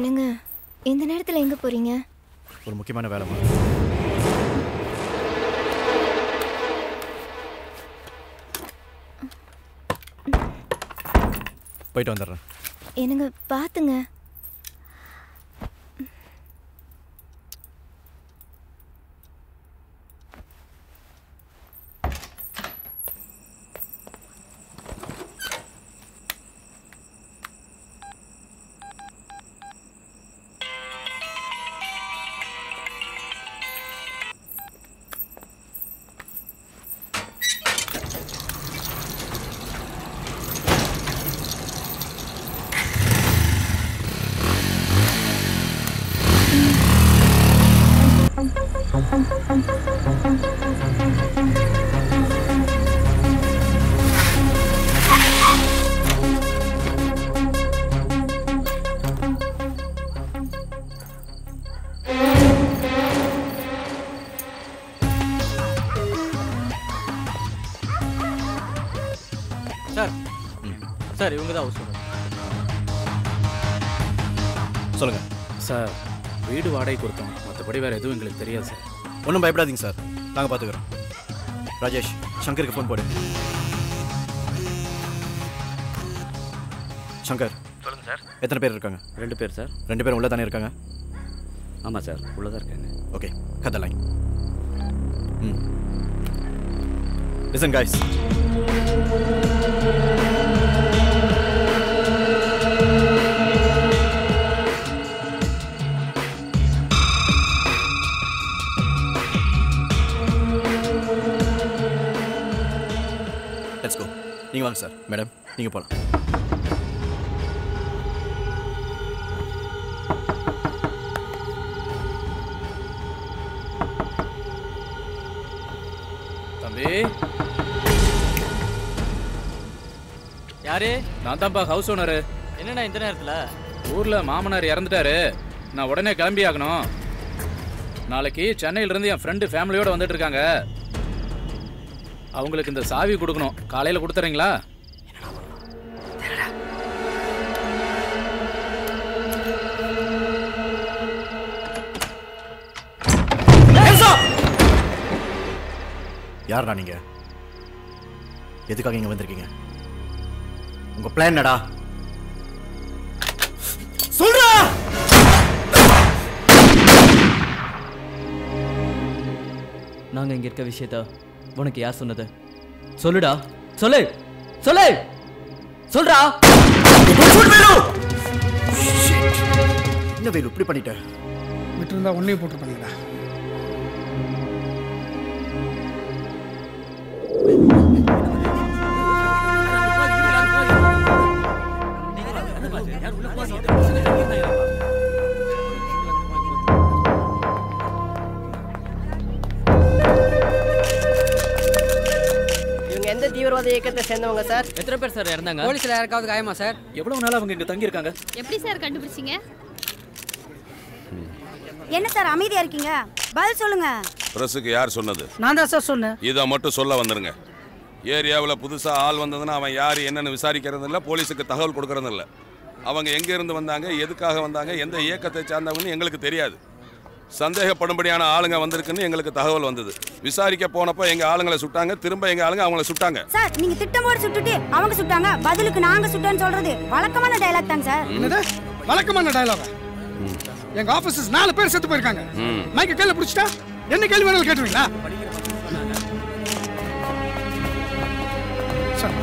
என்னங்க இந்த நேரத்துல எங்க போறீங்க? ஒரு முக்கியமான வேலைமா. போயிட்டு வந்துடுறேன். என்னங்க பாத்துங்க. சார் இவங்க தான் ஹவுஸ் ஓனர். சொல்லுங்க சார் வீடு வாடகை கொடுத்தோம், மற்றபடி வேறு எதுவும் எங்களுக்கு தெரியாது சார். ஒன்றும் பயப்படாதீங்க சார், நாங்கள் பார்த்துக்குறோம். ராஜேஷ், சங்கருக்கு ஃபோன் போடு. சங்கர் சொல்லுங்கள் சார். எத்தனை பேர் இருக்காங்க? 2 பேர் சார். 2 பேரும் உள்ளே தானே இருக்காங்க? ஆமாம் சார், உள்ளே தான் இருக்காங்க. Okay, cut the line. Listen guys. Let's go. நீங்க வாங்க சார். மேடம் நீங்க போலாம். தம்பி யாரு? நான் தான்ப்பா ஹவுஸ் ஓனரு. என்னண்ணா இந்த நேரத்தில்? ஊரில் மாமனார் இறந்துட்டாரு, நான் உடனே கிளம்பி ஆகணும். நாளைக்கு சென்னையிலேருந்து என் ஃப்ரெண்டு ஃபேமிலியோடு வந்துட்டு இருக்காங்க. அவங்களுக்கு இந்த சாவி கொடுக்கணும், காலையில் கொடுத்துறீங்களா? யாருடா நீங்க? எதுக்காக இங்க வந்திருக்கீங்க? உங்க பிளான் என்னடா? சொல்றா! நாங்க இங்க இருக்க விஷயத்த உனக்கு யார் சொன்னது? சொல்லுடா, சொல்லு சொல்லு சொல்றா. என்ன வேலு இப்படி பண்ணிட்ட? விட்டு இருந்தா ஒன்னே போட்டு பண்ணிடா. எந்த தீவிரவாத இயக்கத்தை சேர்ந்தவங்க சார்? எத்தனை பேர் சார் இறந்தாங்க? போலீஸ்ல யாருக்காவது காயமா சார்? எவ்வளவு நாள் அவங்க இங்க தங்கி இருக்காங்க? எப்படி சார் கண்டுபிடிச்சீங்க? என்ன சார் அமைதியா இருக்கீங்க? பதில் சொல்லுங்க. பிரஸுக்கு யார் சொன்னது? நான் தான் சார் சொன்னேன். இதை மட்டும் சொல்ல வந்துருங்க. ஏரியாவில் புதுசா ஆள் வந்ததுன்னா அவன் யார் என்னன்னு விசாரிக்கிறது இல்லை, போலீஸுக்கு தகவல் கொடுக்கறது இல்லை. அவங்க எங்க இருந்து வந்தாங்க, எதுக்காக வந்தாங்க, எந்த இயக்கத்தை சார்ந்தவங்கன்னு எங்களுக்கு தெரியாது. சந்தேகப்படும்படியான ஆளுங்க வந்திருக்குன்னு எங்களுக்கு தகவல் வந்தது. விசாரிக்க போனப்போ எங்க ஆளுங்களை சுட்டாங்க, திரும்ப எங்க ஆளுங்க அவங்கள சுட்டாங்க. சார் நீங்க திட்டமோட சுட்டுட்டு அவங்க சுட்டாங்க, பதிலுக்கு நாங்க சுட்டோன்னு சொல்றது வழக்கமான டயலாக் தாங்க சார். என்னது வழக்கமான டயலாக்? எங்க ஆபீசர்ஸ் 4 பேர் செத்து போயிருக்காங்க. மைக்க கையில பிடிச்சிட்டா என்ன கேள்வி வேணாலும் கேட்டுருவீங்களா? சார்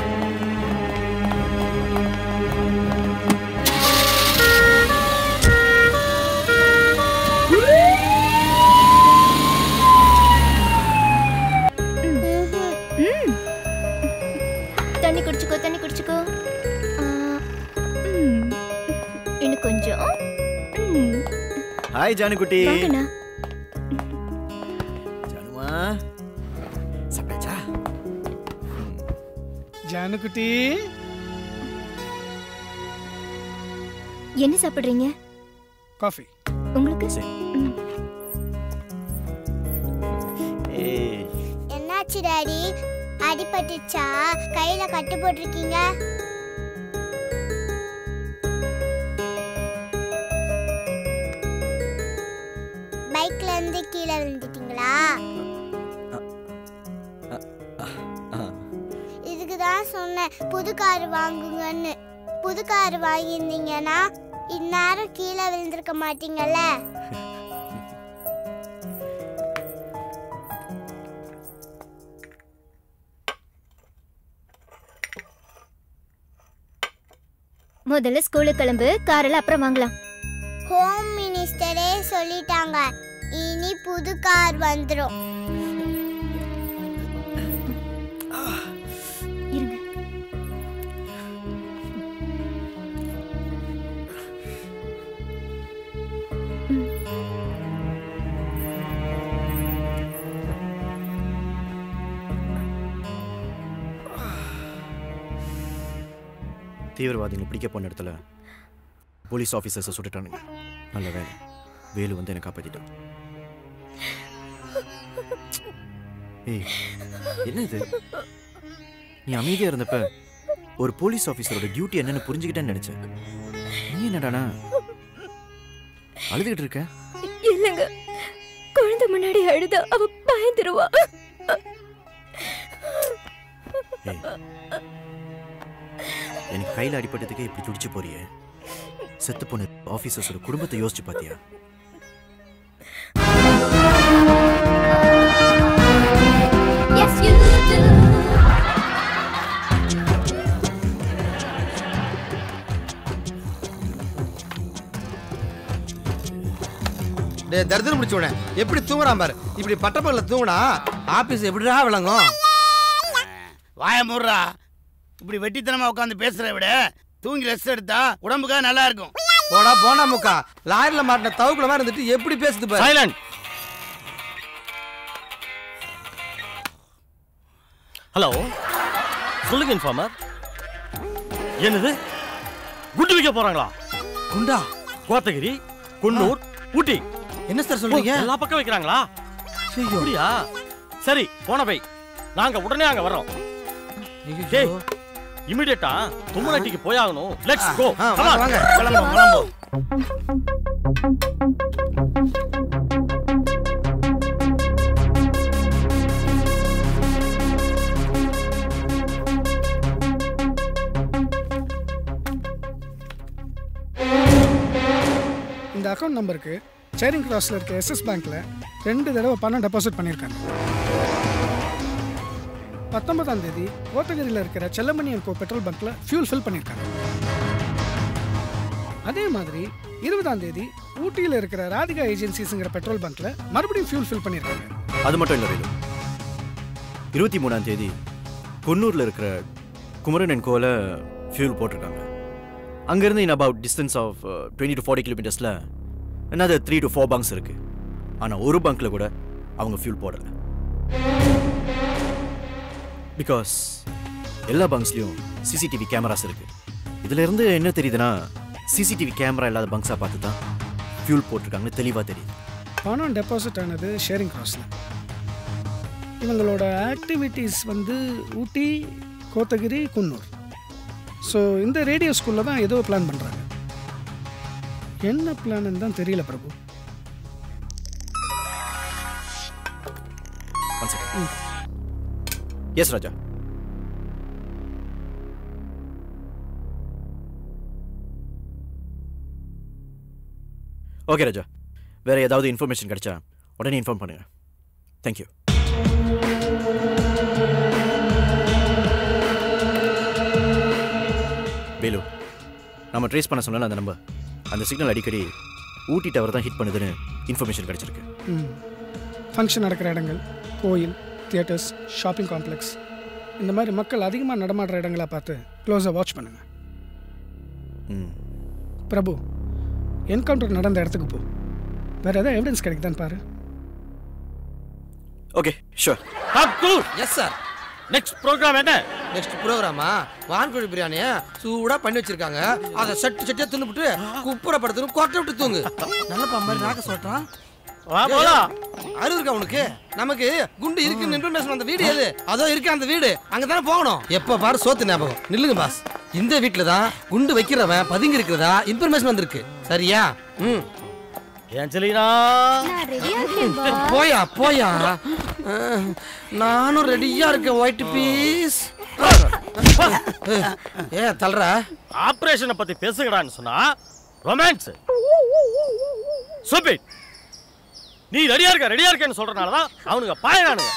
தண்ணி குடிச்சுக்கோ, தண்ணி குடிச்சுக்கோ. இன்னும் கொஞ்சம். ஹாய் ஜானுக்குட்டி. வாங்கண்ணா. ஜானுமா சாப்பிட்டாச்சா? ஜானுக்குட்டி என்ன சாப்பிடுறீங்க? காஃபி. உங்களுக்கு? என்னாச்சு டாடி? அடிபட்டுச்சா? கையில கட்டு போட்டிருக்கீங்க? புது கார் வாங்குங்கன்னு. புது கார் வாங்கியிருந்தீங்கன்னா இந்நேரம் கீழே விழுந்திருக்க மாட்டீங்கல்ல. முதல்ல ஸ்கூலுக்கு கிளம்பு, காரில் அப்புறம் வாங்கலாம். ஹோம் மினிஸ்டரே சொல்லிட்டாங்க, இனி புது கார் வந்துடும். இருங்க. தீவிரவாதிகளை பிடிக்க போன இடத்துல போலீஸ் ஆஃபீஸர்ஸை சுட்டுட்டானுங்க. நல்ல வேலை, வேலு வந்து என்னை காப்பாற்றிட்டான். ஏய், என்ன இது? நீ அமைதியாக இருந்தப்ப ஒரு போலீஸ் ஆஃபீஸரோட டியூட்டி என்னன்னு புரிஞ்சுக்கிட்டேன்னு நினைச்சேன். நீ என்னடானா அழுதுகிட்டு இருக்க? இல்லைங்க, குழந்தை முன்னாடி அழுதா அவ பயந்துருவா. எனக்கு கையில் அடிப்பட்டதுக்கே இப்படி துடிச்சு போறியே. செத்து போன ஆஃபீஸர்ஸோட குடும்பத்தை யோசிச்சு பாத்தியா? தரித்திரம் பிடிச்சோட எப்படி தூங்குறான் பாரு. இப்படி பட்டப்பகல தூங்குனா ஆபீஸ் எப்படிடா விளங்கும்? வாய மூடுறா. இப்படி வெட்டித்தனமா உட்காந்து பேசுறத விட தூங்கி ரெஸ்ட் எடுத்தா உடம்புக்காக நல்லா இருக்கும். போடா போனா முக்கா, லாரில மாட்டின தவுக்குல மாதிரி இருந்துட்டு எப்படி பேசுது பாரு. சைலண்ட். ஹலோ, சொல்லுங்க இன்ஃபார்மர். என்னது, குண்டு வைக்க போறாங்களா? குண்டா? கோத்தகிரி, குன்னூர், ஊட்டி. என்ன சார் சொல்றீங்க? எல்லா பக்கம் வைக்கிறாங்களா? அப்படியா? சரி, போன பை, நாங்க உடனே அங்க வரோம். டேய், இமிடியேட்டா தும்மனட்டிக்கு போயாகணும். Let's go. வாங்க கிளம்புவோம் கிளம்புவோம். இந்த அக்கௌண்ட் நம்பருக்கு சேரிங் கிராஸில் இருக்க எஸ்எஸ் பேங்க்ல 2 தடவை பணம் டெபாசிட் பண்ணியிருக்காங்க. 19ஆம் தேதி கோத்தகிரியில் இருக்கிற செல்லமணி அண்ட் கோ பெட்ரோல் பங்க்ல ஃபியூல் ஃபில் பண்ணியிருக்காங்க. அதே மாதிரி 20ஆம் தேதி ஊட்டியில் இருக்கிற ராதிகா ஏஜென்சிஸ்ங்கிற பெட்ரோல் பங்க்ல மறுபடியும் ஃபியூல் ஃபில் பண்ணியிருக்காங்க. அது மட்டும் இல்லை வேலு, 23ஆம் தேதி குன்னூரில் இருக்கிற குமரன் அண்ட் கோல ஃபியூல் போட்டிருக்காங்க. அங்கேருந்து in about distance of 20 to 40 கிலோமீட்டர்ஸில் another 3 to 4 பங்க்ஸ் இருக்கு. ஆனால் ஒரு பங்க்ல கூட அவங்க ஃபியூல் போடலை. பிகாஸ் எல்லா பங்க்ஸ்லையும் சிசிடிவி கேமராஸ் இருக்கு. இதுல இருந்து என்ன தெரியுதுன்னா, சிசிடிவி கேமரா இல்லாத பங்க்ஸா பார்த்து தான் ஃபியூல் போட்டிருக்காங்கன்னு தெளிவாக தெரியுது. பணம் டெபாசிட் ஆனது ஷேரிங் கிராஸில். இவங்களோட ஆக்டிவிட்டீஸ் வந்து ஊட்டி, கோத்தகிரி, குன்னூர். ஸோ இந்த ரேடியோ ஸ்கூலில் தான் ஏதோ பிளான் பண்ணுறாங்க. என்ன பிளான் தான் தெரியல பிரபு. எஸ் ராஜா. ஓகே ராஜா, வேற ஏதாவது இன்ஃபர்மேஷன் கிடைச்சா உடனே இன்ஃபார்ம் பண்ணுங்க. தேங்க்யூ. வேலு, நம்ம ட்ரேஸ் பண்ண சொன்னால அந்த நம்பர், அந்த சிக்னல் அடிக்கடி ஊட்டி டவர் தான் ஹிட் பண்ணுதுன்னு இன்ஃபர்மேஷன் கிடைச்சிருக்கு. ஃபங்க்ஷன் நடக்கிற இடங்கள், கோயில், தியேட்டர்ஸ், ஷாப்பிங் காம்ப்ளெக்ஸ், இந்த மாதிரி மக்கள் அதிகமாக நடமாடுற இடங்களாக பார்த்து க்ளோஸாக வாட்ச் பண்ணுங்க. பிரபு, என்கவுண்டர் நடந்த இடத்துக்கு போ. வேற ஏதாவது எவிடன்ஸ் கிடைக்குதான்னு பாரு. Okay, sure. Yes sir. Next program என்ன? நெக்ஸ்ட் ப்ரோக்ராமா வான்கோழி பிரியாணியை சூடா பண்ணி வச்சிருக்காங்க. அதை சட்டு சட்டியா தின்னுபிட்டு குப்புற படுத்து கொட்டை விட்டு தூங்கு. நல்லப்பா மாதிரி நாக்க சொல்றான். அறிவு இருக்கா உனக்கு? நமக்கு குண்டு இருக்குன்னு இன்ஃபர்மேஷன் அந்த வீடு எது? அதோ இருக்கு அந்த வீடு, அங்கதானே போகணும். எப்ப பாரு சோத்து ஞாபகம். நில்லுங்க பாஸ், இந்த வீட்டுல தான் குண்டு வைக்கிறவன் பதுங்கி இருக்கிறதா இன்ஃபர்மேஷன் வந்திருக்கு. சரியா? ஏஞ்சலினா, போயா போயா, நானும் ரெடியா இருக்கேன். White piece. ஏ தள்ளுற ஆபரேஷனை பத்தி பேசுகிறான்னு சொன்னா ரொமான்ஸ். சூப்பிட். நீ ரெடியா இருக்கேன்னு சொல்றனால தான் அவனுங்க பாயறானுங்க.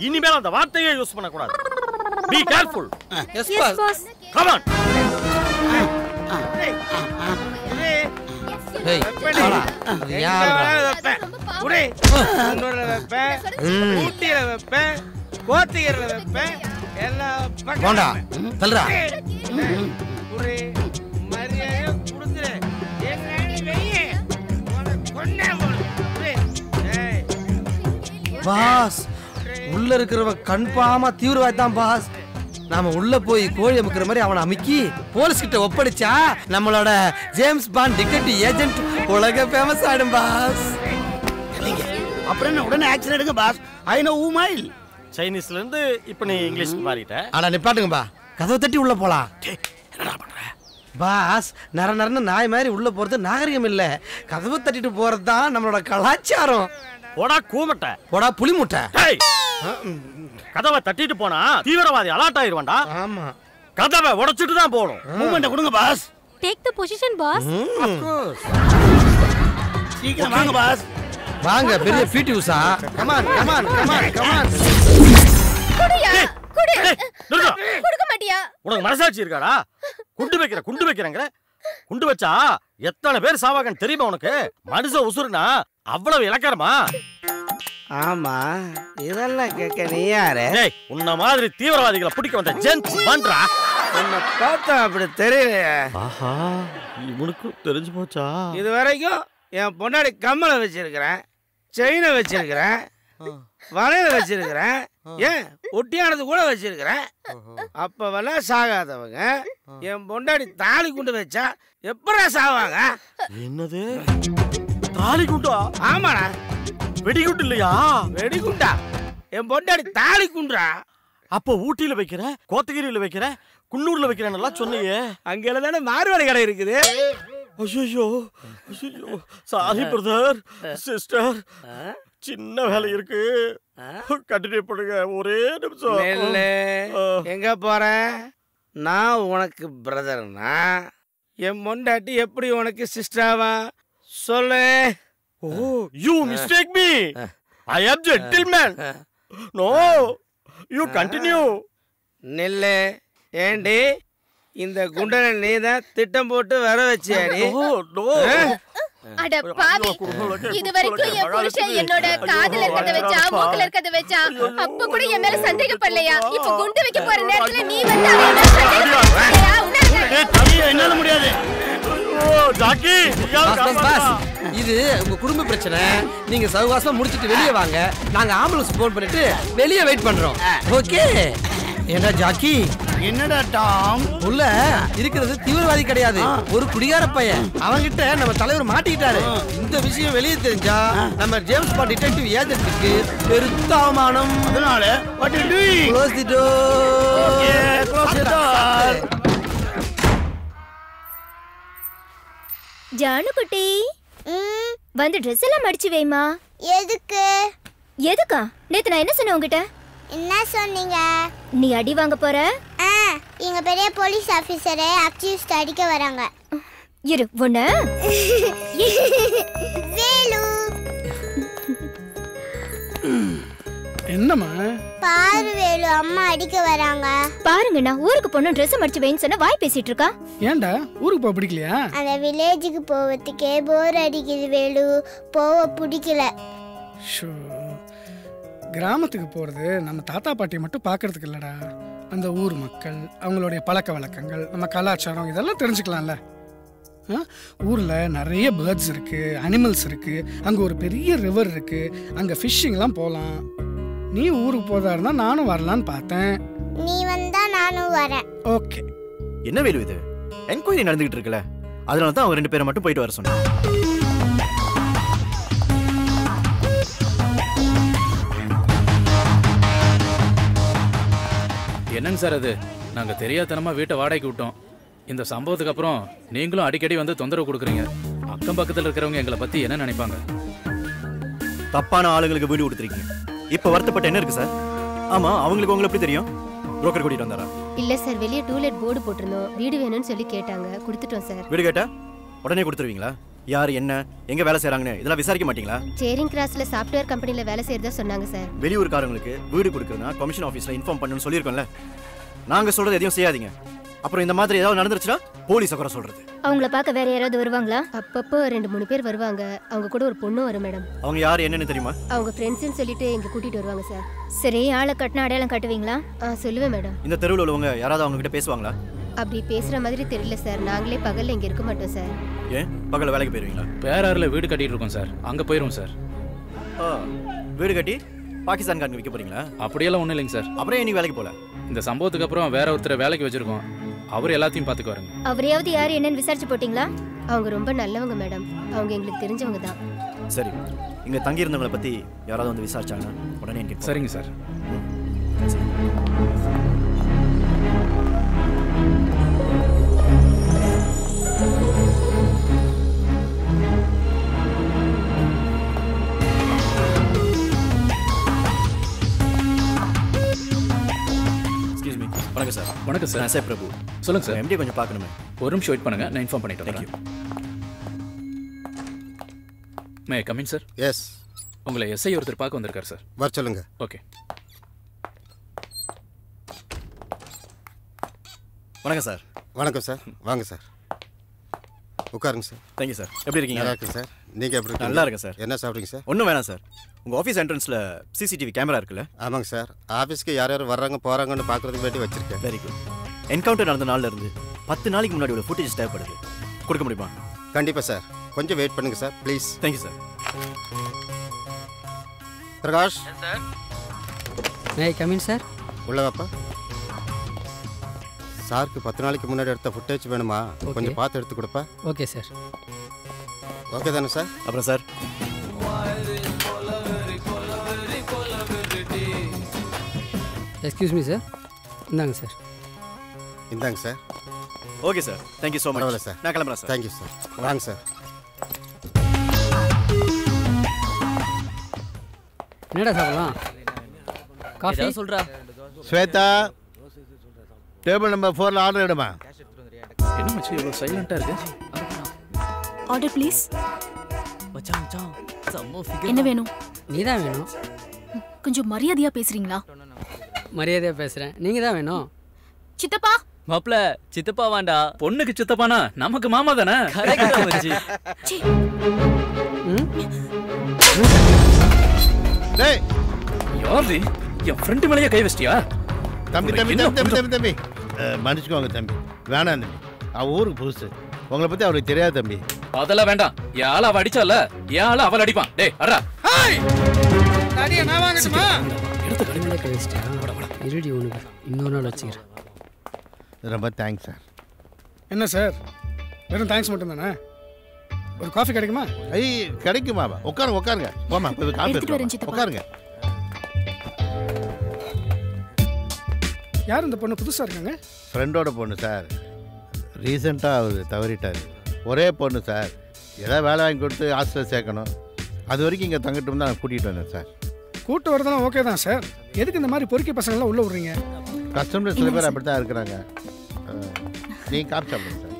இனிமேல் அந்த வார்த்தையே யூஸ் பண்ண கூடாது. Be careful. Yes boss. Come on. ஏய் ஆளா அது யாரா குடி இன்னொரு வெப்பேன் ஊட்டியில வெப்பேன் கோத்தகிரில வெப்பேன் எல்லா போண்டா தள்ளுறா குடி மரியாதையா குடுத்துரு என்னடி வெய்ய கொன்னே குடி ஏய் பாஸ் உள்ள இருக்கிறவ கன்ஃபார்மா தீவிரவாதி தான் பாஸ். நாம உள்ள போய் கோழி அமுக்கிற மாதிரி அவனை அமுக்கி போலீஸ் கிட்ட ஒப்படைச்சா நம்மளோட ஜேம்ஸ் பாண்ட் டிடெக்டிவ் ஏஜென்ட் உலக ஃபேமஸ் ஆயிடும் பாஸ். அப்புறம் என்ன உடனே ஆக்சன் எடுங்க boss. I know who mile. சைனீஸ்ல இருந்து இப்ப நீ இங்கிலீஷ்க்கு மாறிட்ட. அட நிப்பாட்டுங்க பா. கதவை தட்டி உள்ள போலாம். என்னடா பண்ற பாஸ்? நரன்னு நாய் மாதிரி உள்ள போறது நாகரிகம் இல்ல. கதவை தட்டிட்டு போறது தான் நம்மளோட கலாச்சாரம். போடா கூமட்ட. போடா புலி முட்டை. கதவை தட்டிட்டு போனா தீவிரவாதி அலர்ட் ஆயிருவான்டா. ஆமா. கதவை உடைச்சிட்டு தான் போணும். மூவ்மெண்ட் கொடுங்க boss. Take the position boss. சீக்கிரம் வாங்க பாஸ். வாங்க பெரிய PT Usha. Come on come on come on come on. குடியா குடி. நிறுத்து. குடுக்க மாட்டியா? உனக்கு மனசாட்சி இருக்காடா? குண்டு வைக்கிறேங்கற. குண்டு வச்சா எத்தனை பேர் சாவாங்கன்னு தெரியுமா உனக்கு? மனுஷ உசுருனா அவ்வளவு இலக்கரமா? ஆமா இதெல்லாம் கேட்க நீ யாரு? டேய் உன்ன மாதிரி தீவிரவாதிகளை பிடிக்க வந்த ஜென்ஸ் பண்றா. உன்னை பார்த்தா அப்படி தெரியல. ஆஹா இவனுக்கு தெரிஞ்சு போச்சா? இது வரைக்கும் என் பொண்டாடி கம்மலை வச்சிருக்கிறேன், செயினை வச்சிருக்கிறேன், வளையல வச்சிருக்கிறேன், ஏன் ஒட்டியானது கூட வச்சிருக்கிறேன். அப்பவெல்லாம் சாகாதவங்க என் பொண்டாடி தாலி குண்டு வச்சா எப்படா சாவாங்க? என்னது தாலி குண்டா? ஆமாடா. வெடிகுண்டு இல்லையா? வெடிகுண்டா? என் பொண்டாடி தாலி குண்டா. அப்போ ஊட்டியில வைக்கிற, கோத்தகிரியில வைக்கிற, குன்னூர்ல வைக்கிறேன்னு சொன்னியே. அங்கெல்லாம் தானே மார்வாடி கடை இருக்குது. ஐயோ சாரி பிரதர் சிஸ்டர், சின்ன வேலை இருக்கு, கண்டினியூ பண்ணுங்க. ஒரே நிமிஷம். எங்க போற? நான் உனக்கு பிரதர்னா என் பொண்டாட்டி எப்படி உனக்கு சிஸ்டராவா சொல்லு. ஓ யூ மிஸ்டேக் மீ. ஐ ஆம் ஜென்டில்மேன். No you continue. நில்லு. ஏண்டி இந்த குண்டனை நீதான் திட்டம் போட்டு வர வச்சியாடி? அட பாவி, இது வரைக்கும் என் புருஷன் என்னோட காதுல இருக்கத வச்சா, மூக்குல இருக்கத வச்சா, அப்ப கூட என் மேல சந்தேகப்படலையா? இப்ப குண்டு வைக்க போற நேரத்துல நீ வந்து அவன் மேல சந்தேகப்படலையா? என்னால முடியாது. இது உங்க குடும்ப பிரச்சனை. நீங்க சௌகாசமா முடிச்சிட்டு வெளியே வாங்க. நாங்க ஆம்புலன்ஸ் போன் பண்ணிட்டு வெளியே வெயிட் பண்றோம். ஓகே? என்ன ஜாக்கி? என்னடா டாம்? உள்ள இருக்கிறது தீவிரவாதி கிடையாது, ஒரு குடிகார பையன். அவங்கிட்ட நம்ம தலைவர் மாட்டிக்கிட்டாரு. இந்த விஷயம் வெளியே தெரிஞ்சா நம்ம ஜேம்ஸ் பாண்ட் டிடெக்டிவ் ஏஜென்ட்டுக்கு பெருத்த அவமானம். அதனால what you doing? Close the door. Okay, close the door. Janu குட்டி, வந்து ட்ரெஸ் எல்லாம் மடிச்சு வைமா. எதுக்கு? எதுக்கா? நேத்து நான் என்ன சொன்னேன் உங்ககிட்ட? என்ன சொன்னீங்க? நீ அடி வாங்க போற? எங்க பெரிய போலீஸ் ஆபீசரே அக்யூஸ்ட் அடிக்க வராங்க. இரு ஒண்ணு. வேலு என்னம்மா? பாரு வேலு, அம்மா அடிக்க வராங்க. பாருங்க, நான் ஊருக்கு போன ட்ரெஸ் மடிச்சு வைன்னு சொன்ன வாய் பேசிட்டு இருக்கா. ஏன்டா ஊருக்கு போக பிடிக்கலையா? அந்த வில்லேஜுக்கு போவதுக்கே போர் அடிக்குது வேலு, போக பிடிக்கல. கிராமத்துக்கு போகிறது நம்ம தாத்தா பாட்டியை மட்டும் பார்க்கறதுக்கு இல்லைடா, அந்த ஊர் மக்கள், அவங்களுடைய பழக்க வழக்கங்கள், நம்ம கலாச்சாரம் இதெல்லாம் தெரிஞ்சுக்கலாம்ல. ஊரில் நிறைய பேர்ட்ஸ் இருக்குது, அனிமல்ஸ் இருக்குது, அங்கே ஒரு பெரிய ரிவர் இருக்குது, அங்கே ஃபிஷ்ஷிங்லாம் போகலாம். நீ ஊருக்கு போதா இருந்தால் நானும் வரலான்னு பார்த்தேன். நீ வந்தா நானும் வரேன். ஓகே. என்ன வேலு இது? என்கொயரி நடந்துகிட்டு இருக்குல்ல, அதனால தான் அவங்க 2 பேரை மட்டும் போயிட்டு வர சொன்னேன். என்னங்க சார் அது? நாங்க தெரியாதனமா வீட்டை வாடகைக்கு விட்டோம். இந்த சம்பவத்துக்கு அப்புறம் நீங்களும் அடிக்கடி வந்து தொந்தரவு கொடுக்குறீங்க. அக்கம் பக்கத்தில் இருக்கிறவங்க எங்களை பத்தி என்ன நினைப்பாங்க? தப்பான ஆளுங்களுக்கு வீடு கொடுத்துருக்கீங்க. இப்ப வருத்தப்பட்ட என்ன இருக்கு சார்? ஆமா அவங்களுக்கு உங்களை எப்படி தெரியும்? புரோக்கர் கூட்டிட்டு வந்தாரா? இல்ல சார், வெளியே டூலெட் போர்டு போட்டிருந்தோம். வீடு வேணும்னு சொல்லி கேட்டாங்க, கொடுத்துட்டோம் சார். வீடு கேட்டா உடனே கொடுத்துருவீங்களா? யார் என்ன எங்க வேலை செய்றாங்கன்னு இதெல்லாம் விசாரிக்க மாட்டீங்களா? சேரிங் கிராஸ்ல சாஃப்ட்வேர் கம்பெனில வேலை செய்யறதா சொன்னாங்க சார். வெளியூர்காரங்களுக்கு வீடு கொடுக்கறதுனா கமிஷன் ஆபீஸ்ல இன்ஃபார்ம் பண்ணணும்னு சொல்லிருக்கோம்ல. நாங்க சொல்றது எதையும் செய்யாதீங்க. அப்புறம் இந்த மாதிரி ஏதாவது நடந்துருச்சுனா போலீஸ் குறை சொல்றது. அவங்கள பார்க்க வேற யாராவது வருவாங்களா? அப்பப்போ 2-3 பேர் வருவாங்க. அவங்க கூட ஒரு பொண்ணு வரும் மேடம். அவங்க யார் என்னன்னு தெரியுமா? அவங்க ஃப்ரெண்ட்ஸ்னு சொல்லிட்டு இங்க கூட்டிட்டு வருவாங்க சார். சரி, ஆளை கட்டின அடையாளம் காட்டுவீங்களா? சொல்லுவேன் மேடம். இந்த தெருவில் உள்ளவங்க யாராவது அவங்க கிட்ட பேசுவாங்களா? அப்படி பேசுற மாதிரி தெரியல சார். நாங்களே பகல்ல இங்க இருக்க மாட்டோம் சார். ஏன் பகல்ல வேலைக்கு போயிருவீங்களா? பேராரில் வீடு கட்டிட்டு இருக்கோம் சார், அங்க போயிருவோம் சார். வீடு கட்டி பாகிஸ்தான்காரங்க விற்க போறீங்களா? அப்படியெல்லாம் ஒன்றும் இல்லைங்க சார். அப்புறம் நீ வேலைக்கு போல? இந்த சம்பவத்துக்கு அப்புறம் வேற ஒருத்தரை வேலைக்கு வச்சிருக்கோம். அவர் எல்லாத்தையும் பார்த்துக்குவாருங்க. அவரையாவது யார் என்னன்னு விசாரிச்சு போட்டீங்களா? அவங்க ரொம்ப நல்லவங்க மேடம். அவங்க எங்களுக்கு தெரிஞ்சவங்க தான். சரி, இங்க தங்கி இருந்தவங்களை பத்தி யாராவது வந்து விசாரிச்சாங்க உடனே எனக்கு. சரிங்க சார். வணக்கம் சார். வணக்கம் சார். சார் பிரபு. சொல்லுங்க சார். எம்டி கொஞ்சம் பார்க்கணுமே. ஒரு நிமிஷம் வெயிட் பண்ணுங்க, நான் இன்ஃபார்ம் பண்ணிட்டு வரேன். May come in sir. Yes. உங்களை எஸ்ஐ ஒருத்தர் பார்க்க வந்திருக்காரு சார். வர சொல்லுங்க. ஓகே. வணக்கம் சார். வணக்கம் சார். வாங்க சார், உட்காருங்க சார். Thank you sir. எப்படி இருக்கீங்க? நல்லா இருக்கு சார். நீங்கள் எப்படி இருக்கீங்க? நல்லா இருக்கேன் சார். என்ன சாப்பிட்றீங்க சார்? ஒன்றும் வேணாம் சார். உங்கள் ஆஃபீஸ் என்ட்ரன்ஸில் சிசிடிவி கேமரா இருக்குல்ல? ஆமாங்க சார். ஆஃபீஸ்க்கு யார் யார் வர்றாங்க போகிறாங்கன்னு பார்க்குறதுக்கு வேண்டி வச்சுருக்கேன். Very good. என்கவுண்டர் நடந்த நாளில் இருந்து 10 நாளைக்கு முன்னாடி உள்ள ஃபுட்டேஜ் தேவைப்படுது. கொடுக்க முடியுமா? கண்டிப்பாக சார். கொஞ்சம் வெயிட் பண்ணுங்கள் sir please. Thank you sir. Prakash sir. May come in sir. உள்ள வாப்பா. சாருக்கு 10 நாளைக்கு முன்னாடி எடுத்த ஃபுட்டேஜ் வேணுமா? கொஞ்சம் பார்த்து எடுத்து கொடுப்பா. Okay sir. ஓகே தானே சார்? அப்புறம் சார், எக்ஸ்கியூஸ் மீ சார். இந்தாங்க சார். இந்தாங்க sir. Okay sir. Thank you so much sir. நான் கிளம்புறேன் சார். Thank you sir. வாங்க சார். என்னடா சாப்பிடலாம்? காஃபி சொல்றா. ஸ்வேதா, டேபிள் நம்பர் 4ல ஆர்டர் எடுமா. என்ன மச்சி இவ்வளவு சைலண்டா இருக்கு? Order please. மச்சான் மச்சான் சம்மோ ஃபிகர். என்ன வேணும்? நீ தான் வேணும். கொஞ்சம் மரியாதையா பேசுறீங்களா? மரியாதையா பேசுறேன். நீங்க தான் வேணும். சித்தப்பா. மாப்ள சித்தப்பா வாண்டா. பொண்ணுக்கு சித்தப்பானா நமக்கு மாமா தானே. கரெக்ட்டா மச்சி. டேய் யார் நீ? என் ஃப்ரெண்ட் மேலயே கை வச்சிட்டியா? தம்பி தம்பி தம்பி தம்பி தம்பி மன்னிச்சுக்கோங்க தம்பி. வேணாம் தம்பி, அவ ஊருக்கு புதுசு, உங்களை பத்தி அவருக்கு தெரியாது தம்பி. அதெல்லாம் வேண்டாம். என் ஆள அவ அடிச்சால, என் ஆள அவள் அடிப்பான். டேய் அடடா. ஹாய் டாடியா, நான் வாங்கட்டுமா? எடுத்து கடிமேல கை வச்சிட்டியா? இருடி உனக்கு இன்னொரு நாள் வச்சுக்கிறேன். ரொம்ப தேங்க்ஸ் சார். என்ன சார், வெறும் தேங்க்ஸ் மட்டும் தானே? ஒரு காஃபி கிடைக்குமா? ஐய் கிடைக்குமா? உட்காருங்க உட்காருங்க. போமா போய் காஃபி எடுத்து உட்காருங்க. யார் இந்த பொண்ணு புதுசாக இருக்காங்க? ஃப்ரெண்டோட பொண்ணு சார். ரீசெண்டாக அவர் தவறிட்டார். ஒரே பொண்ணு சார். ஏதாவது வேலை வாங்கி கொடுத்து ஹாஸ்டலில் சேர்க்கணும். அது வரைக்கும் இங்கே தங்கிட்டு இருந்தால் நான் கூட்டிகிட்டு வந்தேன் சார். கூட்டு வரதெல்லாம் ஓகே தான் சார். எதுக்கு இந்த மாதிரி பொறுக்கி பசங்களாம் உள்ளே விட்றீங்க? கஸ்டமர் சில பேர் அப்படி தான் இருக்கிறாங்க. நீங்கள் காப்பி சாப்பிடுங்க சார்.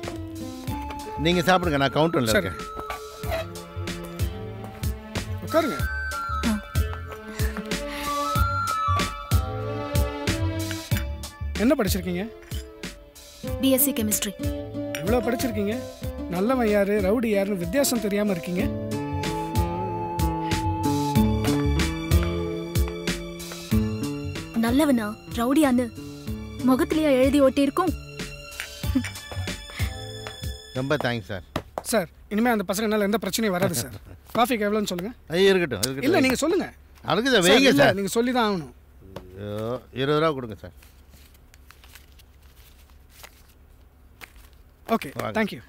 நீங்கள் சாப்பிடுங்க, நான் கவுண்டரில் இருக்கேன். உட்காருங்க. என்ன படிச்சிருக்கீங்க? BSc chemistry. இவ்வளோ படிச்சிருக்கீங்க, நல்லவன் யாரு ரவுடி யாருன்னு வித்தியாசம் தெரியாமல் இருக்கீங்க. நல்லவனா ரவுடியான்னு முகத்திலேயே எழுதி ஒட்டியிருக்கும். ரொம்ப தேங்க்ஸ் சார். சார், இனிமேல் அந்த பசங்கனால எந்த பிரச்சனையும் வராது சார். காஃபிக்கு எவ்வளோன்னு சொல்லுங்கள். ஐயா இருக்கட்டும் இருக்கட்டும். இல்லை நீங்கள் சொல்லுங்கள். அதுக்கு இதை வைங்க சார். நீங்கள் சொல்லி தான் ஆகணும். 20 ரூபா கொடுங்க சார். Okay, thank you.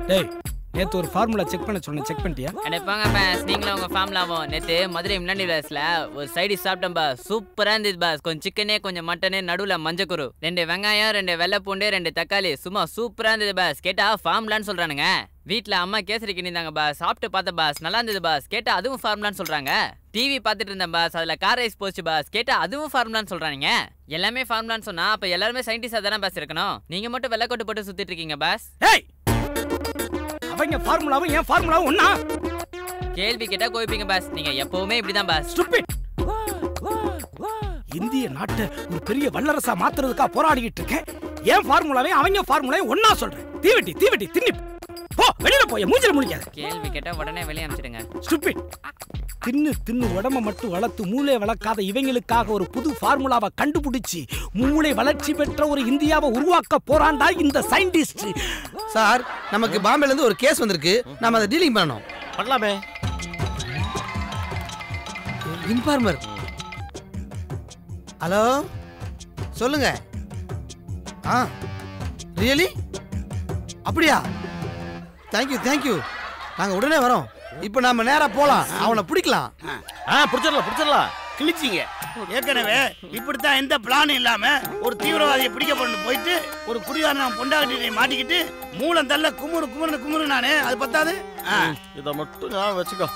டேய், நேத்து ஒரு ஃபார்முலா செக் பண்ண சொன்னேன், செக் பண்ணிட்டியா? அடப்பாங்க பாஸ், நீங்களும் உங்க ஃபார்முலாவும். நேத்து மதுரை முன்னாடி பாஸ்ல ஒரு சைடு சாப்பிட்டேன் பாஸ், சூப்பரா இருந்தது பாஸ். கொஞ்சம் சிக்கனே, கொஞ்சம் மட்டனே, நடுவுல மஞ்சக்குரு, 2 வெங்காயம், 2 வெள்ளை பூண்டு, 2 தக்காளி, சும்மா சூப்பரா இருந்தது பாஸ். கேட்டா ஃபார்முலான்னு சொல்றானுங்க. வீட்ல அம்மா கேசரி கிண்டிருந்தாங்க பாஸ், சாப்பிட்டு பார்த்த பாஸ், நல்லா இருந்தது பாஸ். கேட்டா அதுவும் ஃபார்முலான்னு சொல்றாங்க. டிவி பார்த்துட்டு இருந்தேன் பாஸ், அதுல கார் ரைஸ் போச்சு பாஸ். கேட்டா அதுவும் ஃபார்முலான்னு சொல்றாங்க. எல்லாமே ஃபார்முலான்னு சொன்னா அப்ப எல்லாருமே சயின்டிஸ்டா தானே பாஸ் இருக்கணும். நீங்க மட்டும் வெள்ளக்கோட்டு போட்டு சுத்திட்டு இருக்கீங்க பாஸ். அவங்க ஃபார்முலாவும் என் ஃபார்முலாவும் ஒண்ணா? கேள்வி கேட்டா கோவிப்பீங்க பாஸ், நீங்க எப்பவுமே இப்படிதான் பாஸ். இந்திய நாட்டை ஒரு பெரிய வல்லரசா மாத்துறதுக்கா போராடிக்கிட்டு இருக்கேன். என் ஃபார்முலாவையும் அவங்க ஃபார்முலாவையும் ஒண்ணா சொல்றேன். தீவெட்டி தின்னி போ, வெளியில போய் மூஞ்சில முடிக்காத. கேள்வி கேட்டா உடனே வெளியே அனுப்பிச்சிடுங்க. ஸ்டூபிட். தின்னு உடம்ப மட்டும் வளர்த்து மூளை வளர்க்காத இவங்களுக்காக ஒரு புது ஃபார்முலாவை கண்டுபிடிச்சி மூளை வளர்ச்சி பெற்ற ஒரு இந்தியாவை உருவாக்க போறாண்டா இந்த சயின்டிஸ்ட். சார், நமக்கு பாம்பேல இருந்து ஒரு கேஸ் வந்திருக்கு. நாம அதை டீலிங் பண்ணணும். பண்ணலாமே. இன்ஃபார்மர். ஹலோ, சொல்லுங்க. ரியலி? அப்படியா? தேங்க்யூ. நாங்க உடனே வரோம். இப்போ நாம நேரா போலாம், அவனை பிடிக்கலாம். பிடிச்சிடலாம். கிழிச்சிங்க. ஏற்கனவே இப்படித்தான் எந்த பிளானும் இல்லாம ஒரு தீவிரவாதியை பிடிக்க போறேன்னு போயிட்டு ஒரு குடிகாரன் பொண்டாட்டியை மாட்டிக்கிட்டு மூலம் தள்ள குமுறு நானே. அது பத்தாது. இதை மட்டும் நான் வச்சுக்கோ.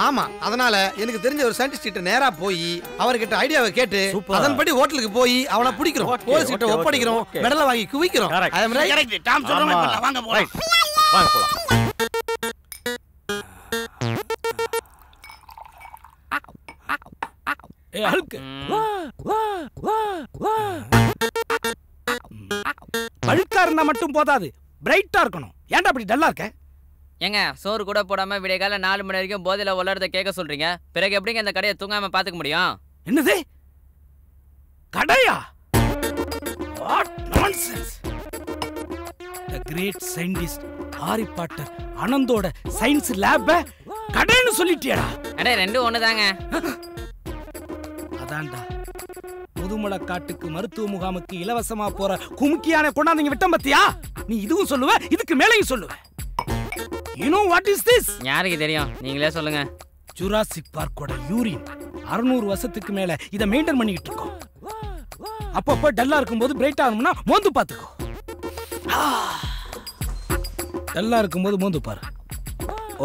ஆமா, அதனால எனக்கு தெரிஞ்ச ஒரு சயின்டிஸ்ட் கிட்ட நேரா போய் அவர்கிட்ட ஐடியாவை கேட்டு அதன்படி ஹோட்டலுக்கு போய் அவனை பிடிக்கிறோம், போலீஸ் கிட்ட ஒப்படைக்கிறோம், மெடலை வாங்கி குவிக்கிறோம். கரெக்ட். டாம் சொல்றோம். வாங்க போலாம். பழுக்கா இருந்தா மட்டும் போதாது, பிரைட்டா இருக்கணும். ஏன்டா அப்படி டல்லா இருக்க? ஏங்க, சோறு கூட போடாம விடிய கால 4 மணி வரைக்கும் போதையில உளறத கேட்க சொல்றீங்க. பிறகு எப்படிங்க இந்த கடையை தூங்காம பாத்துக்க முடியும்? என்னது கடையா? What nonsense. The great scientist Harry Potter அனந்தோட சயின்ஸ் லேப் கடைன்னு சொல்லிட்டியடா? அடே, ரெண்டும் ஒண்ணுதாங்க. அதான்டா, முதுமலை காட்டுக்கு மருத்துவ முகாமுக்கு இலவசமா போற குமுக்கியான கொண்டாந்தீங்க விட்டம் பத்தியா? நீ இதுவும் சொல்லுவ, இதுக்கு மேலேயும் சொல்லுவ. You know what is this? யாருக்கு தெரியும், நீங்களே சொல்லுங்க. Jurassic பார்க்கோட urine. 600 வருஷத்துக்கு மேல இத மெயின்டைன் பண்ணிட்டு இருக்கோம். அப்பப்ப டல்லா இருக்கும்போது பிரைட் ஆகணும்னா மோந்து பாத்துக்கோ. டல்லா இருக்கும்போது மோந்து பாரு.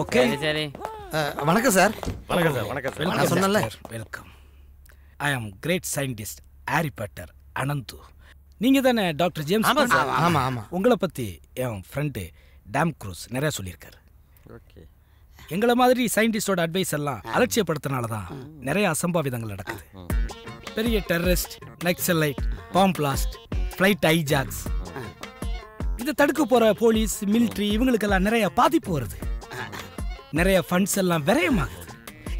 ஓகே, சரி. வணக்கம் சார். வணக்கம் சார். நான் சொன்னேன்ல, welcome. I am great scientist Harry Potter Ananthu. நீங்க தானே டாக்டர் ஜேம்ஸ்? ஆமா. உங்களை பத்தி என் ஃப்ரெண்டு டாம் க்ரூஸ் நிறைய சொல்லியிருக்காரு. எங்களை மாதிரி சயின்டிஸ்டோட அட்வைஸ் எல்லாம் அலட்சியப்படுத்தினால தான் நிறைய அசம்பாவிதங்கள் நடக்குது. பெரிய terrorist, Naxalite, bomb blast, flight hijacks, இதை தடுக்க போற போலீஸ், மிலிட்ரி இவங்களுக்கெல்லாம் நிறைய பாதிப்பு வருது. நிறைய ஃபண்ட்ஸ் எல்லாம் விரயமாகுது.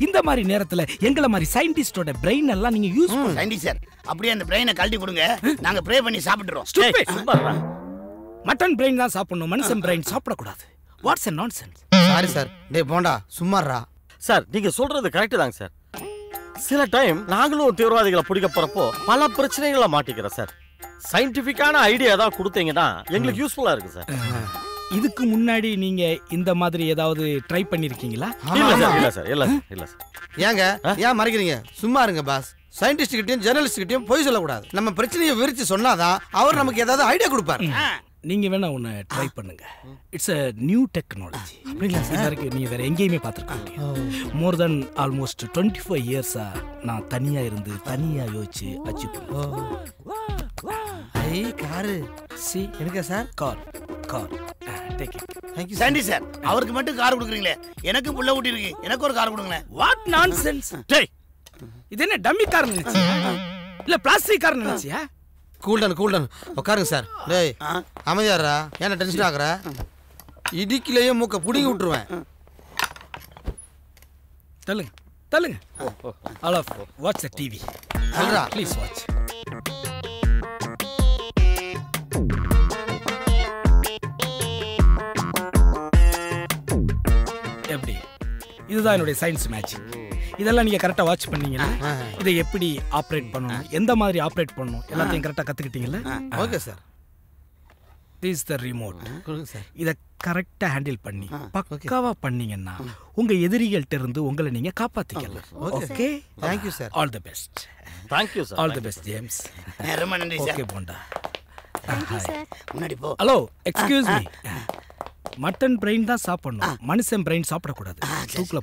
இந்த மாதிரி நேரத்துல எங்களை மாதிரி சயின்டிஸ்டோட பிரெயின் எல்லாம் நீங்க யூஸ் பண்ணணும். சயின்டிஸ்ட் சார், அப்படியே அந்த பிரெயினை கழட்டி கொடுங்க, நாங்க ப்ரே பண்ணி சாப்பிடுறோம். மட்டன் பிரெயின் தான் சாப்பிடணும், மனுஷன் பிரெயின் சாப்பிடக்கூடாது. What's a nonsense. Sorry sir. டேய் போண்டா, சும்மாறா. சார், நீங்க சொல்றது கரெக்ட் தாங்க சார். சில டைம் நாங்களும் தீவிரவாதிகளை பிடிக்க போறப்போ பல பிரச்சனைகளை மாட்டிக்கிறோம் சார். சயின்டிபிக்கான ஐடியா தான் கொடுத்தீங்கன்னா எங்களுக்கு யூஸ்ஃபுல்லா இருக்கு சார். இதுக்கு முன்னாடி நீங்க இந்த மாதிரி ஏதாவது ட்ரை பண்ணிருக்கீங்களா? இல்ல சார். ஏங்க ஏன் மறைக்கிறீங்க? சும்மா இருங்க பாஸ். சயின்டிஸ்ட் கிட்டயும் ஜெர்னலிஸ்ட் கிட்டயும் போய் சொல்லக்கூடாது. நம்ம பிரச்சனையை விரிச்சு சொன்னாதான் அவர் நமக்கு ஏதாவது ஐடியா கொடுப்பாரு. நீங்க வேணா ஒன்னு ட்ரை பண்ணுங்க. It's a new technology. நீங்க வேற எங்கேயுமே பார்த்துருக்கீங்க. மோர் தென் ஆல்மோஸ்ட் 25 இயர்ஸா நான் தனியா இருந்து தனியா யோசிச்சு அச்சீவ் பண்ணேன். காரு சி எனக்கு sir car take it. Thank you Sandy sir, அவருக்கு மட்டும் கார் கொடுக்குறீங்களே, எனக்கு புள்ள ஊட்டி இருக்கு, எனக்கு ஒரு கார் கொடுங்களேன். What nonsense. டேய், இது என்ன டம்மி கார் நினைச்சியா இல்ல பிளாஸ்டிக் கார் நினைச்சியா? கூல்டன் உட்காருங்க சார். டேய் அமைதியாரா, ஏன்னா டென்ஷன் ஆகுற? இடிக்கிலேயே மூக்க புடிங்கி விட்டுருவேன். தள்ளுங்க. All of watch the TV. சொல்றா ப்ளீஸ் வாட்ச். எப்படி? இதுதான் என்னுடைய சயின்ஸ் மேஜிக். இதெல்லாம் நீங்க கரெக்டா வாட்ச் பண்ணீங்கன்னா இதை எப்படி ஆப்ரேட் பண்ணணும், எந்த மாதிரி ஆப்ரேட் பண்ணணும் எல்லாத்தையும் கரெக்டா கத்துக்கிட்டீங்கல்ல? Okay sir. This the remote. இத கரெக்டா ஹேண்டில் பண்ணி பக்காவா பண்ணீங்கன்னா உங்க எதிரிகள்ட்ட இருந்து உங்களை நீங்க காப்பாத்திக்கலாம். Okay, thank you sir. All the best. Thank you sir. All the best James. ரொம்ப நன்றி சார். Okay Bonda. Thank you sir. முன்னாடி போ. Hello, excuse me. Mutton brain தான் சாப்பிடணும், மனுஷன் பிரெயின் சாப்பிடக்கூடாது. தூக்குல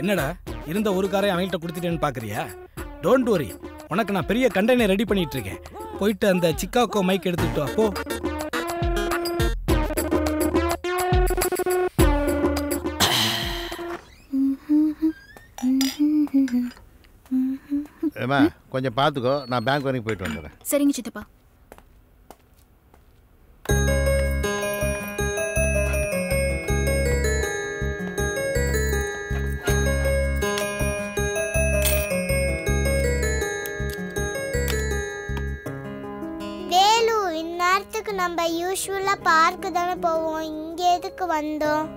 என்னடா இருந்த ஒரு காரை அவன்கிட்ட கொடுத்துட்டேன்னு பாக்குறியா? டோன்ட் வரி, உனக்கு நான் பெரிய கண்டெய்னர் ரெடி பண்ணிட்டு இருக்கேன். போயிட்டு அந்த சிக்காகோ மைக் எடுத்துக்கிட்டு வா போ. ஏமா கொஞ்சம் பார்த்துக்கோ, நான் பேங்க் வரைக்கும் போயிட்டு வந்துடுறேன். சரிங்க சித்தப்பா. வேலு, இந்நேரத்துக்கு நம்ம யூஸ்வலா பார்க்கு தானே போவோம், இங்க எதுக்கு வந்தோம்?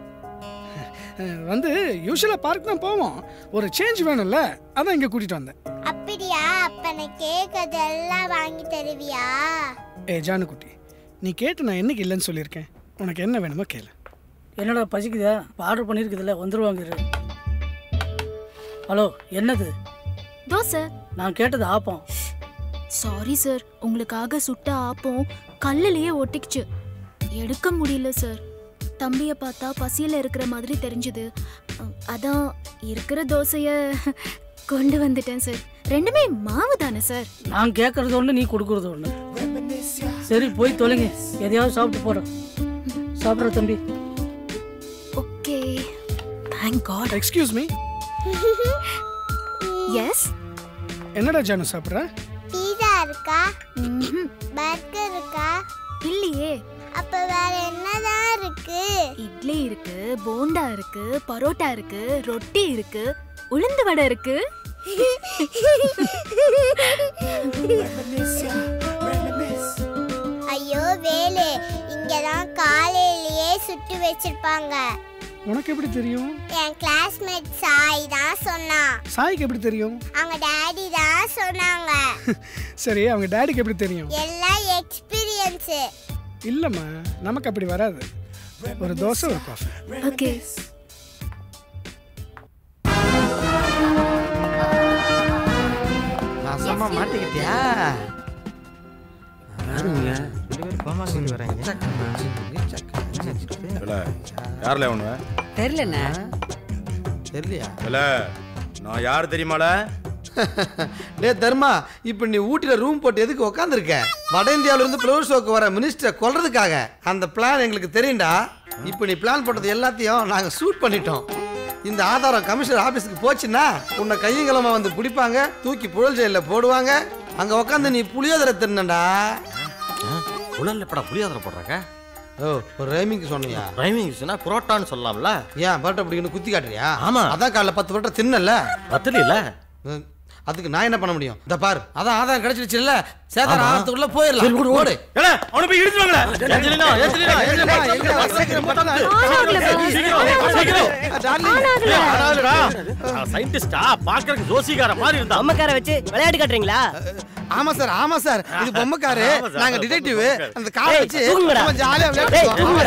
வந்து யூஸ்வலாக பார்க் தான் போவோம், ஒரு சேஞ்ச் வேணும்ல, அதான் இங்கே கூட்டிகிட்டு வந்தேன். அப்படியா? அப்ப நான் கேட்கறதெல்லாம் வாங்கி தருவியா? ஜானுக்குட்டி, நீ கேட்டு நான் என்னைக்கு இல்லைன்னு சொல்லியிருக்கேன். உனக்கு என்ன வேணுமோ கேளு. என்னடா பசிக்குதா? ஆர்டர் பண்ணியிருக்குதுல்ல, வந்துருவாங்க. ஹலோ, என்னது? தோசை. நான் கேட்டது ஆப்பம். சாரி சார், உங்களுக்காக சுட்ட ஆப்பம் கல்லுலயே ஒட்டிக்கிச்சு, எடுக்க முடியல சார். தம்பியை பார்த்தா பசியில் இருக்கிற மாதிரி தெரிஞ்சுது, அதான் இருக்கிற தோசைய கொண்டு வந்துட்டேன் சார். ரெண்டுமே மாவு தானே சார்? நான் கேட்கறது ஒன்று, நீ கொடுக்கறது ஒன்று. சரி போய் தொலைங்க, எதையாவது சாப்பிட்டு போகிறோம். சாப்பிட்ற தம்பி. Okay, thank God. Excuse me. Yes. என்னடா ஜானு சாப்பிட்ற? பீஸா இருக்கா? பர்கர் இருக்கா? இல்லையே. அப்ப வேற என்னதான் இருக்கு? இட்லி இருக்கு, போண்டா இருக்கு, பரோட்டா இருக்கு, ரொட்டி இருக்கு, உளுந்து வடை இருக்கு. ஐயோ வேலு, இங்கதான் காலையிலேயே சுட்டு வச்சிருப்பாங்க. உனக்கு எப்படி தெரியும்? என் கிளாஸ்மேட் சாய் தான் சொன்னான். சாய்க்கு எப்படி தெரியும்? அவங்க டாடி தான் சொன்னாங்க. சரி, அவங்க டாடிக்கு எப்படி தெரியும்? எல்லாம் எக்ஸ்பீரியன்ஸ். இல்லம்மா, நமக்கு அப்படி வராது. ஒரு தோசை, ஒரு காஃபி. ஓகே. நான் சும்மா மாட்டிக்கிட்டியா? யாருல ஒண்ணு தெரியலண்ணா. தெரியலையா? நான் யார் தெரியுமால? டே தர்மா, இப்போ நீ ஊட்டில ரூம் போட்டு எதுக்கு உட்காந்துருக்க? வட இந்தியாவில இருந்து ஃப்ளவர் ஷோக்கு வர மினிஸ்டரை கொல்றதுக்காக. அந்த பிளான் எங்களுக்கு தெரியும்டா. இப்போ நீ பிளான் போட்டது எல்லாத்தையும் நாங்கள் ஷூட் பண்ணிட்டோம். இந்த ஆதாரம் கமிஷனர் ஆபீஸ்க்கு போச்சுன்னா உன்னை கையங்கலமா வந்து பிடிப்பாங்க, தூக்கி புழல் ஜெயிலில் போடுவாங்க. அங்கே உட்காந்து நீ புளியோதரை தின்னடா. புழல் எப்படா புளியோதரை போடுறாங்க? ஓ, ஒரு ரைமிங்க்கு சொன்னியா? ரைமிங் சொன்னா புரோட்டான்னு சொல்லலாம்ல. ஏன் பரோட்டா பிடிக்கணும் குத்தி காட்டுறியா? ஆமா. அதான் காலைல 10 பரோட்டா தின்னல. பத்தல இல்ல. அதுக்கு நான் என்ன பண்ண முடியும்? இந்த பாரு, அதான் ஆதாரம் கிடைச்சிருச்சு இல்ல, சேதாரம் ஆகிறதுக்குள்ள போயிடலாம். ஓடு. அவனை போய் இடிச்சுவாங்களே. ஏஞ்சலினா, ஏஞ்சலினா, ஏஞ்சலினா, எங்க சீக்கிரம் போடா. ஆனாடா. சயின்டிஸ்டா பாக்குறதுக்கு ஜோசிகார மாதிரி இருந்தா. அம்மக்கார வச்சு விளையாட்டு காட்டுறீங்களா? ஆமா சார், ஆமா சார், இது பொம்மைக்காரு, நாங்க டிடெக்டிவ். அந்த காரை வச்சு தூங்குங்கடா. நம்ம ஜாலியா விளையாடுவோம்.